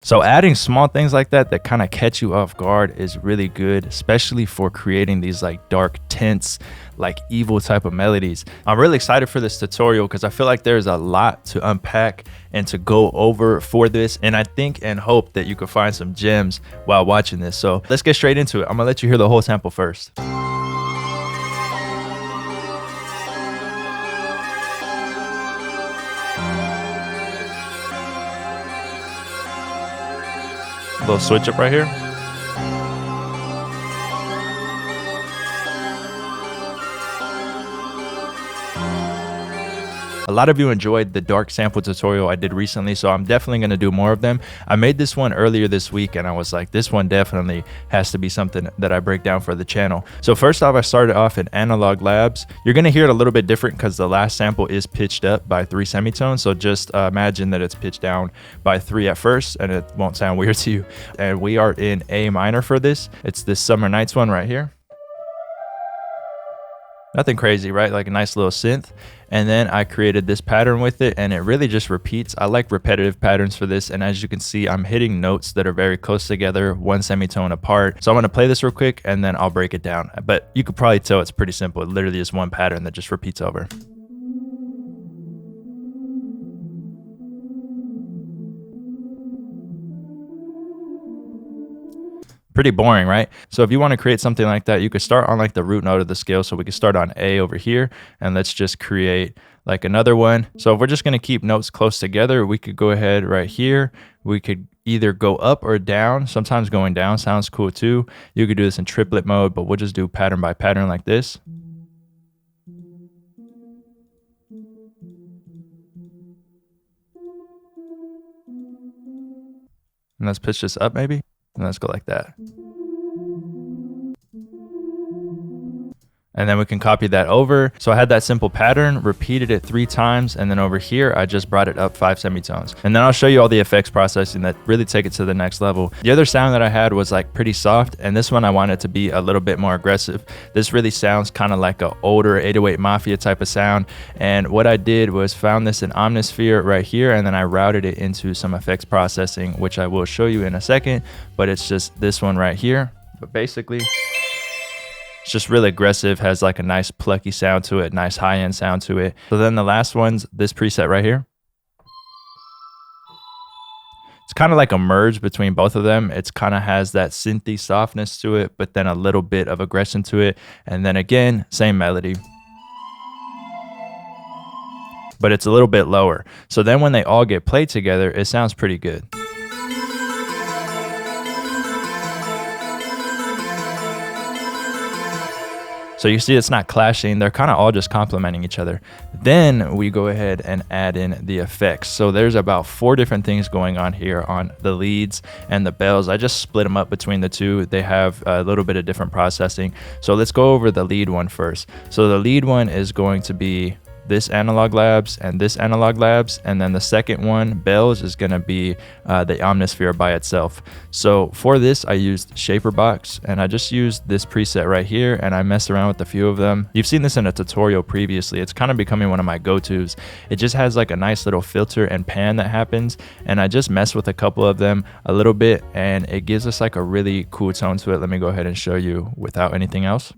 So adding small things like that kind of catch you off guard is really good, especially for creating these like dark, tense, like evil type of melodies. I'm really excited for this tutorial because I feel like there's a lot to unpack and to go over for this. And I think and hope that you can find some gems while watching this. So let's get straight into it. I'm gonna let you hear the whole sample first. Little switch up right here. A lot of you enjoyed the dark sample tutorial I did recently, so I'm definitely going to do more of them. I made this one earlier this week and I was like, this one definitely has to be something that I break down for the channel. So first off, I started off in Analog Labs. You're going to hear it a little bit different because the last sample is pitched up by 3 semitones. So just imagine that it's pitched down by 3 at first and it won't sound weird to you. And we are in A minor for this. It's this Summer Nights one right here. Nothing crazy, right? Like a nice little synth. And then I created this pattern with it and it really just repeats. I like repetitive patterns for this. And as you can see, I'm hitting notes that are very close together, 1 semitone apart. So I'm gonna play this real quick and then I'll break it down. But you could probably tell it's pretty simple. It literally is one pattern that just repeats over. Pretty boring, right? So if you want to create something like that, you could start on like the root note of the scale. So we could start on A over here and let's just create like another one. So if we're just going to keep notes close together, we could go ahead right here. We could either go up or down. Sometimes going down sounds cool too. You could do this in triplet mode, but we'll just do pattern by pattern like this. And let's pitch this up maybe. And let's go like that. And then we can copy that over. So I had that simple pattern, repeated it 3 times, and then over here, I just brought it up 5 semitones. And then I'll show you all the effects processing that really take it to the next level. The other sound that I had was like pretty soft, and this one I wanted to be a little bit more aggressive. This really sounds kind of like an older 808 Mafia type of sound. And what I did was found this in Omnisphere right here, and then I routed it into some effects processing, which I will show you in a second, but it's just this one right here. But basically, it's just really aggressive, has like a nice plucky sound to it, nice high-end sound to it. So then the last one's this preset right here. It's kind of like a merge between both of them. It's kind of has that synthy softness to it, but then a little bit of aggression to it. And then again, same melody, but it's a little bit lower. So then when they all get played together, it sounds pretty good. So you see it's not clashing, they're kind of all just complementing each other. Then we go ahead and add in the effects. So there's about 4 different things going on here on the leads and the bells. I just split them up between the two. They have a little bit of different processing. So let's go over the lead one first. So the lead one is going to be this Analog Labs and this Analog Labs, and then the second one, bells, is going to be the Omnisphere by itself. So for this, I used Shaper Box, and I just used this preset right here, and I messed around with a few of them. You've seen this in a tutorial previously. It's kind of becoming one of my go-tos. It just has like a nice little filter and pan that happens, and I just messed with a couple of them a little bit, and it gives us like a really cool tone to it. Let me go ahead and show you without anything else.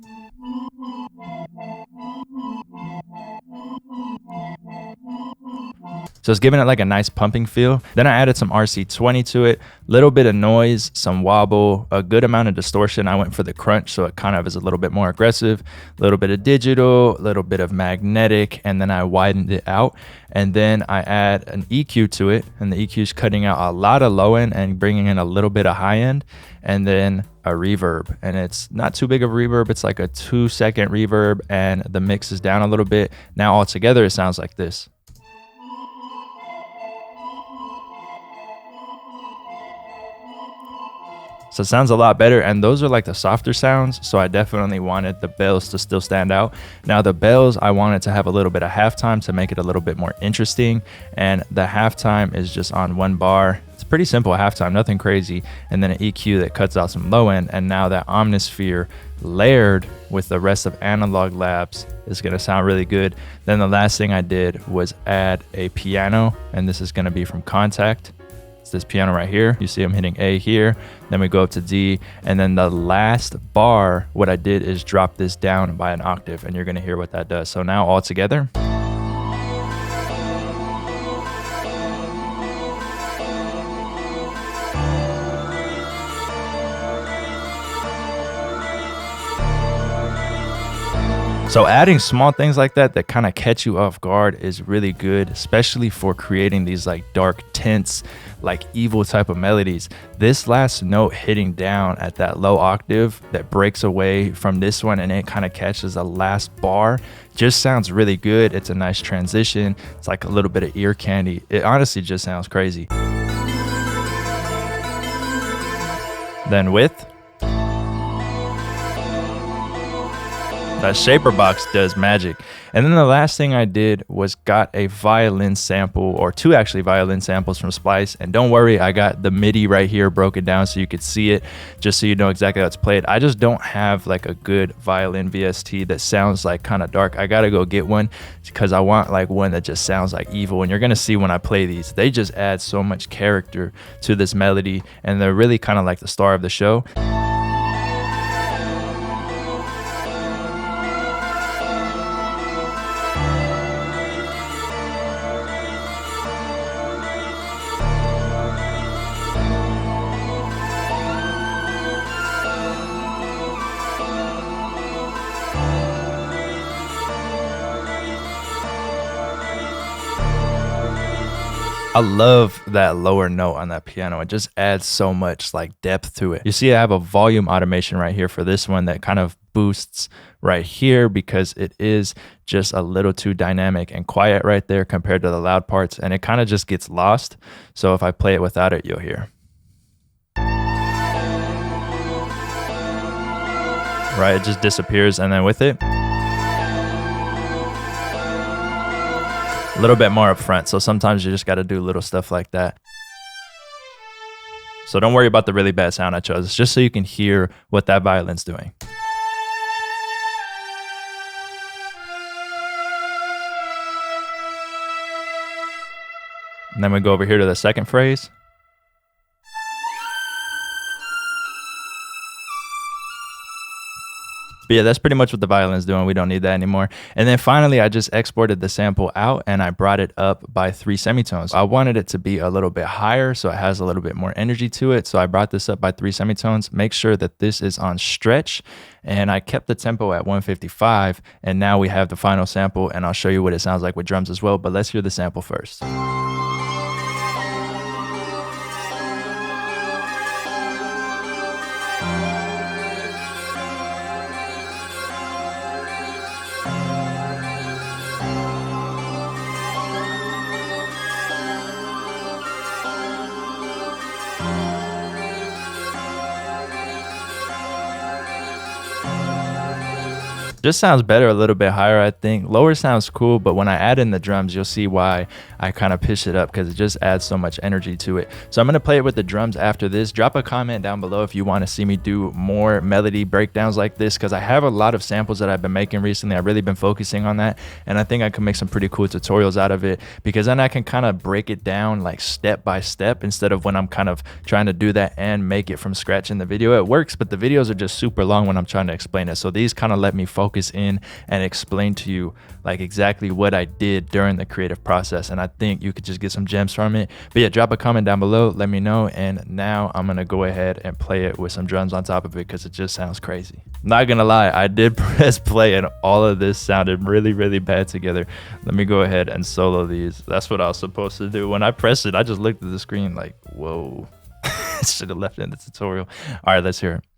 So it's giving it like a nice pumping feel. Then I added some RC20 to it, little bit of noise, some wobble, a good amount of distortion. I went for the crunch, so it kind of is a little bit more aggressive, a little bit of digital, a little bit of magnetic, and then I widened it out. And then I add an EQ to it, and the EQ is cutting out a lot of low end and bringing in a little bit of high end, and then a reverb. And it's not too big of a reverb. It's like a 2-second reverb, and the mix is down a little bit. Now all together, it sounds like this. So it sounds a lot better, and those are like the softer sounds, so I definitely wanted the bells to still stand out. Now the bells, I wanted to have a little bit of halftime to make it a little bit more interesting, and the halftime is just on 1 bar. It's pretty simple halftime, nothing crazy, and then an EQ that cuts out some low end, and now that Omnisphere layered with the rest of Analog Labs is going to sound really good. Then the last thing I did was add a piano, and this is going to be from Contact. It's this piano right here. You see I'm hitting A here, then we go up to D, and then the last bar, what I did is drop this down by an octave, and you're gonna hear what that does. So now all together. So adding small things like that kind of catch you off guard is really good, especially for creating these like dark tints, like evil type of melodies. This last note hitting down at that low octave that breaks away from this one and it kind of catches the last bar just sounds really good. It's a nice transition. It's like a little bit of ear candy. It honestly just sounds crazy. Then with that shaper box does magic. And then the last thing I did was got a violin sample, or two actually violin samples from Splice. And don't worry, I got the MIDI right here broken down so you could see it, just so you know exactly how it's played. I just don't have like a good violin VST that sounds like kind of dark. I gotta go get one because I want like one that just sounds like evil. And you're gonna see when I play these, they just add so much character to this melody, and they're really kind of like the star of the show. I love that lower note on that piano. It just adds so much like depth to it. You see I have a volume automation right here for this one that kind of boosts right here because it is just a little too dynamic and quiet right there compared to the loud parts, and it kind of just gets lost. So if I play it without it, you'll hear. Right, it just disappears, and then with it, a little bit more up front. So sometimes you just got to do little stuff like that. So don't worry about the really bad sound I chose. It's just so you can hear what that violin's doing. And then we go over here to the second phrase. But yeah, that's pretty much what the violin's doing. We don't need that anymore. And then finally, I just exported the sample out and I brought it up by 3 semitones. I wanted it to be a little bit higher, so it has a little bit more energy to it. So I brought this up by 3 semitones. Make sure that this is on stretch. And I kept the tempo at 155. And now we have the final sample, and I'll show you what it sounds like with drums as well. But let's hear the sample first. Just sounds better a little bit higher, I think. Lower sounds cool, but when I add in the drums, you'll see why I kind of pitch it up, because it just adds so much energy to it. So I'm going to play it with the drums after this. Drop a comment down below if you want to see me do more melody breakdowns like this, because I have a lot of samples that I've been making recently. I've really been focusing on that, and I think I can make some pretty cool tutorials out of it, because then I can kind of break it down like step by step instead of when I'm kind of trying to do that and make it from scratch in the video. It works, but the videos are just super long when I'm trying to explain it. So these kind of let me focus in and explain to you like exactly what I did during the creative process, and I think you could just get some gems from it. But yeah, drop a comment down below, let me know. And now I'm gonna go ahead and play it with some drums on top of it, because it just sounds crazy. Not gonna lie, I did press play and all of this sounded really bad together. Let me go ahead and solo these. That's what I was supposed to do. When I pressed it, I just looked at the screen like, whoa. Should have left it in the tutorial. All right, let's hear it.